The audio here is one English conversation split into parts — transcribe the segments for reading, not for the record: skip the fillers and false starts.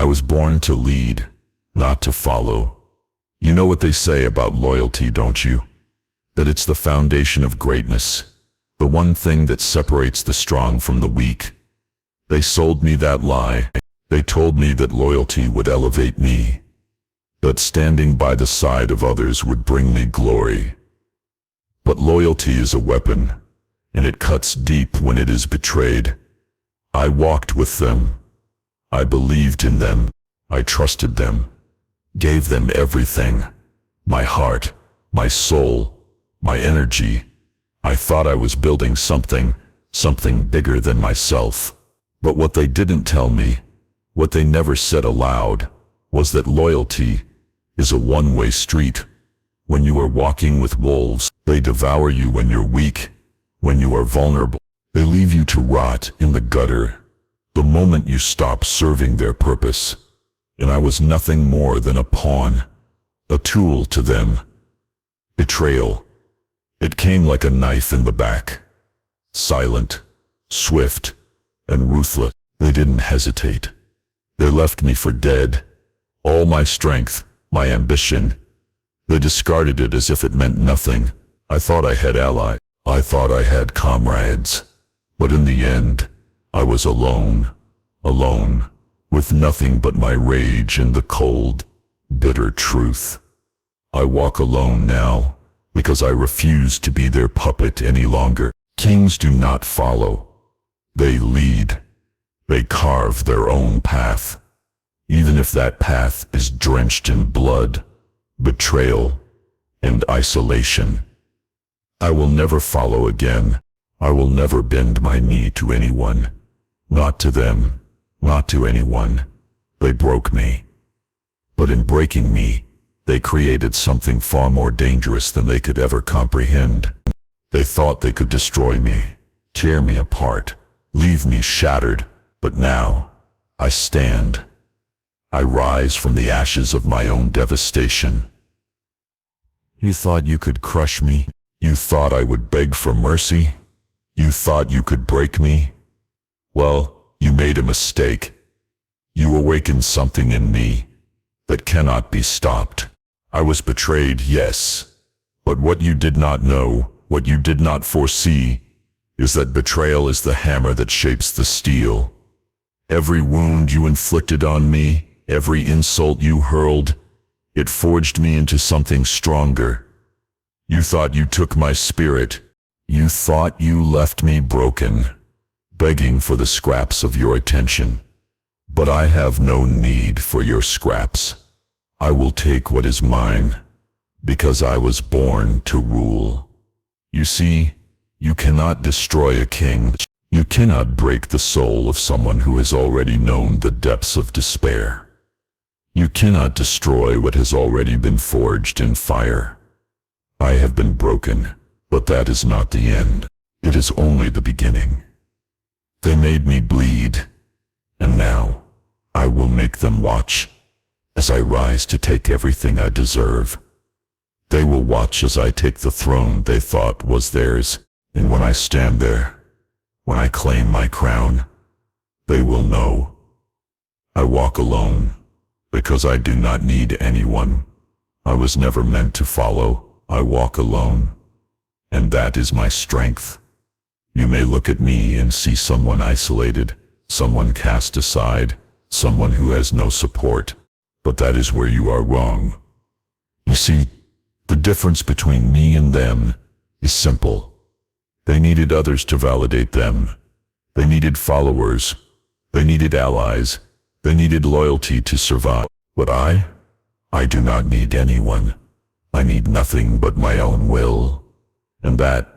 was born to lead, not to follow. You know what they say about loyalty, don't you? That it's the foundation of greatness, the one thing that separates the strong from the weak. They sold me that lie. They told me that loyalty would elevate me, that standing by the side of others would bring me glory. But loyalty is a weapon, and it cuts deep when it is betrayed. I walked with them. I believed in them. I trusted them. Gave them everything. My heart, my soul, my energy. I thought I was building something bigger than myself. But what they didn't tell me, what they never said aloud, was that loyalty is a one-way street. When you are walking with wolves, they devour you when you're weak. When you are vulnerable, they leave you to rot in the gutter the moment you stop serving their purpose. And I was nothing more than a pawn, a tool to them. Betrayal. It came like a knife in the back. Silent, swift, and ruthless. They didn't hesitate. They left me for dead. All my strength, my ambition. They discarded it as if it meant nothing. I thought I had allies. I thought I had comrades. But in the end, I was alone, with nothing but my rage and the cold, bitter truth. I walk alone now, because I refuse to be their puppet any longer. Kings do not follow. They lead. They carve their own path, even if that path is drenched in blood, betrayal, and isolation. I will never follow again. I will never bend my knee to anyone. Not to them, not to anyone. They broke me. But in breaking me, they created something far more dangerous than they could ever comprehend. They thought they could destroy me, tear me apart, leave me shattered. But now, I stand. I rise from the ashes of my own devastation. You thought you could crush me? You thought I would beg for mercy? You thought you could break me? Well, you made a mistake. You awakened something in me that cannot be stopped. I was betrayed, yes. But what you did not know, what you did not foresee, is that betrayal is the hammer that shapes the steel. Every wound you inflicted on me, every insult you hurled, it forged me into something stronger. You thought you took my spirit. You thought you left me broken, begging for the scraps of your attention. But I have no need for your scraps. I will take what is mine, because I was born to rule. You see, you cannot destroy a king. You cannot break the soul of someone who has already known the depths of despair. You cannot destroy what has already been forged in fire. I have been broken, but that is not the end. It is only the beginning. They made me bleed, and now I will make them watch as I rise to take everything I deserve. They will watch as I take the throne they thought was theirs, and when I stand there, when I claim my crown, they will know. I walk alone, because I do not need anyone. I was never meant to follow. I walk alone, and that is my strength. You may look at me and see someone isolated, someone cast aside, someone who has no support, but that is where you are wrong. You see, the difference between me and them is simple. They needed others to validate them. They needed followers. They needed allies. They needed loyalty to survive. But I do not need anyone. I need nothing but my own will. And that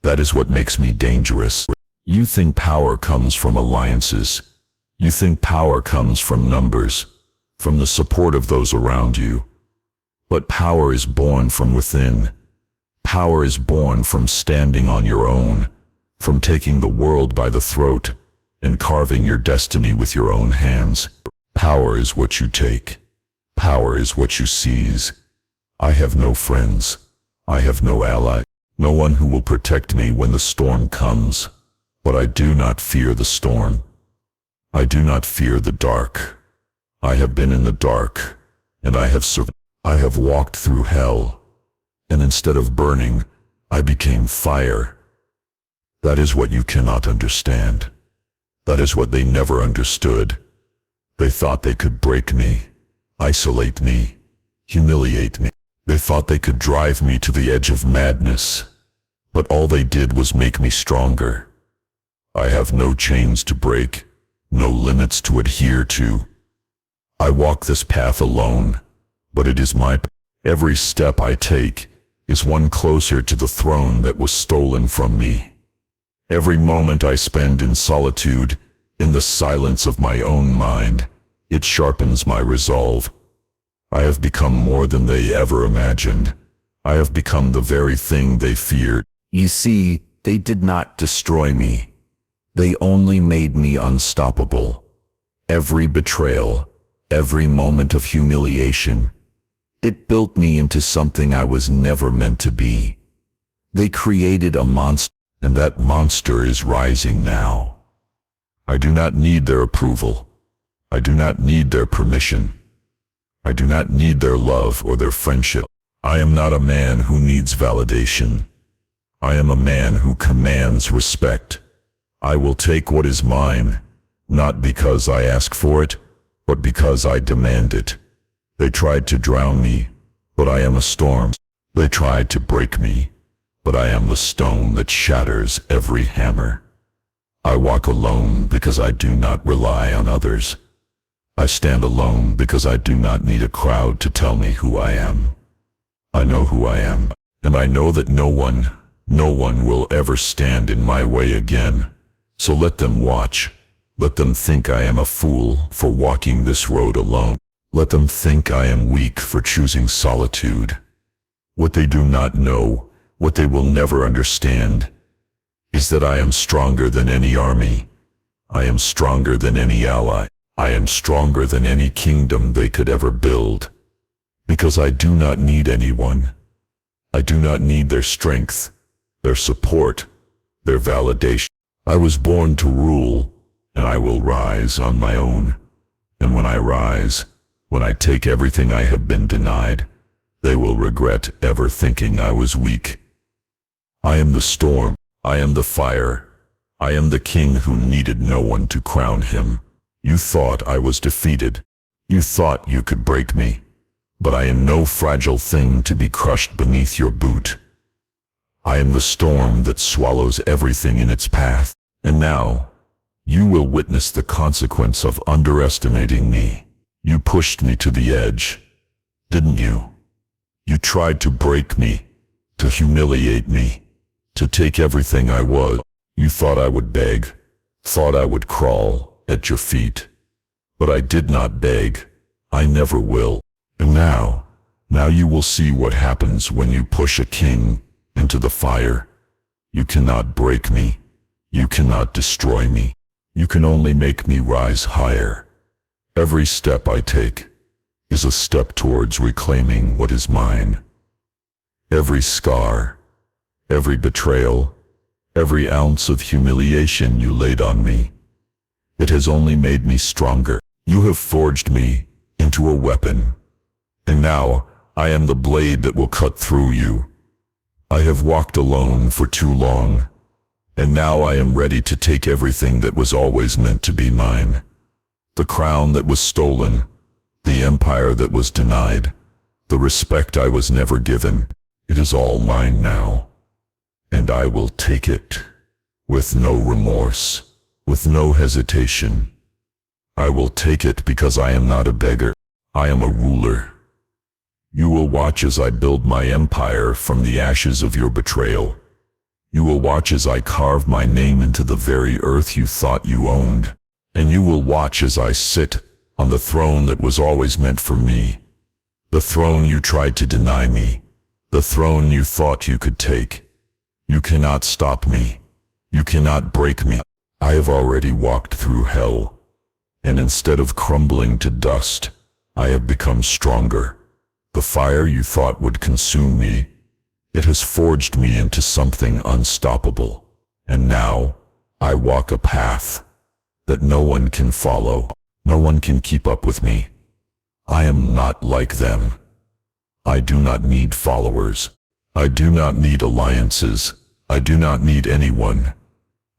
is what makes me dangerous. You think power comes from alliances. You think power comes from numbers, from the support of those around you. But power is born from within. Power is born from standing on your own, from taking the world by the throat and carving your destiny with your own hands. Power is what you take. Power is what you seize. I have no friends. I have no ally. No one who will protect me when the storm comes. But I do not fear the storm. I do not fear the dark. I have been in the dark, and I have survived. I have walked through hell, and instead of burning, I became fire. That is what you cannot understand. That is what they never understood. They thought they could break me, isolate me, humiliate me. They thought they could drive me to the edge of madness, but all they did was make me stronger. I have no chains to break, no limits to adhere to. I walk this path alone, but it is my path. Every step I take is one closer to the throne that was stolen from me. Every moment I spend in solitude, in the silence of my own mind, it sharpens my resolve. I have become more than they ever imagined. I have become the very thing they feared. You see, they did not destroy me. They only made me unstoppable. Every betrayal, every moment of humiliation, it built me into something I was never meant to be. They created a monster, and that monster is rising now. I do not need their approval. I do not need their permission. I do not need their love or their friendship. I am not a man who needs validation. I am a man who commands respect. I will take what is mine, not because I ask for it, but because I demand it. They tried to drown me, but I am a storm. They tried to break me, but I am the stone that shatters every hammer. I walk alone because I do not rely on others. I stand alone because I do not need a crowd to tell me who I am. I know who I am, and I know that no one will ever stand in my way again. So let them watch. Let them think I am a fool for walking this road alone. Let them think I am weak for choosing solitude. What they do not know, what they will never understand, is that I am stronger than any army. I am stronger than any ally. I am stronger than any kingdom they could ever build. Because I do not need anyone. I do not need their strength, their support, their validation. I was born to rule, and I will rise on my own. And when I rise, when I take everything I have been denied, they will regret ever thinking I was weak. I am the storm. I am the fire. I am the king who needed no one to crown him. You thought I was defeated. You thought you could break me. But I am no fragile thing to be crushed beneath your boot. I am the storm that swallows everything in its path. And now, you will witness the consequence of underestimating me. You pushed me to the edge, didn't you? You tried to break me, to humiliate me, to take everything I was. You thought I would beg, thought I would crawl at your feet. But I did not beg. I never will. And now you will see what happens when you push a king into the fire. You cannot break me. You cannot destroy me. You can only make me rise higher. Every step I take is a step towards reclaiming what is mine. Every scar, every betrayal, every ounce of humiliation you laid on me, it has only made me stronger. You have forged me into a weapon, and now I am the blade that will cut through you. I have walked alone for too long, and now I am ready to take everything that was always meant to be mine. The crown that was stolen, the empire that was denied, the respect I was never given, it is all mine now. And I will take it, with no remorse, with no hesitation. I will take it because I am not a beggar. I am a ruler. You will watch as I build my empire from the ashes of your betrayal. You will watch as I carve my name into the very earth you thought you owned. And you will watch as I sit on the throne that was always meant for me. The throne you tried to deny me. The throne you thought you could take. You cannot stop me. You cannot break me. I have already walked through hell. And instead of crumbling to dust, I have become stronger. The fire you thought would consume me, it has forged me into something unstoppable. And now, I walk a path that no one can follow. No one can keep up with me. I am not like them. I do not need followers. I do not need alliances. I do not need anyone.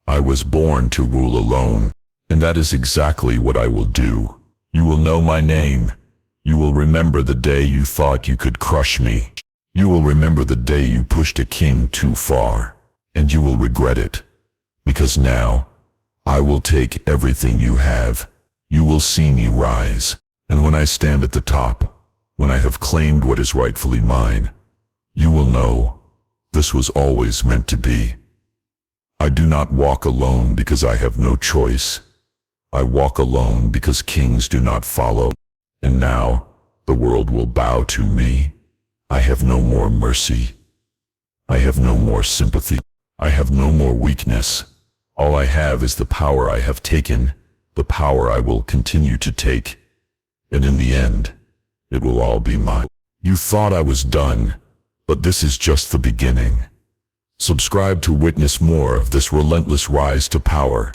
I was born to rule alone, and that is exactly what I will do. You will know my name. You will remember the day you thought you could crush me. You will remember the day you pushed a king too far, and you will regret it. Because now, I will take everything you have. You will see me rise, and when I stand at the top, when I have claimed what is rightfully mine, you will know this was always meant to be. I do not walk alone because I have no choice. I walk alone because kings do not follow, and now the world will bow to me. I have no more mercy. I have no more sympathy. I have no more weakness. All I have is the power I have taken, the power I will continue to take, and in the end, it will all be mine. You thought I was done, but this is just the beginning. Subscribe to witness more of this relentless rise to power.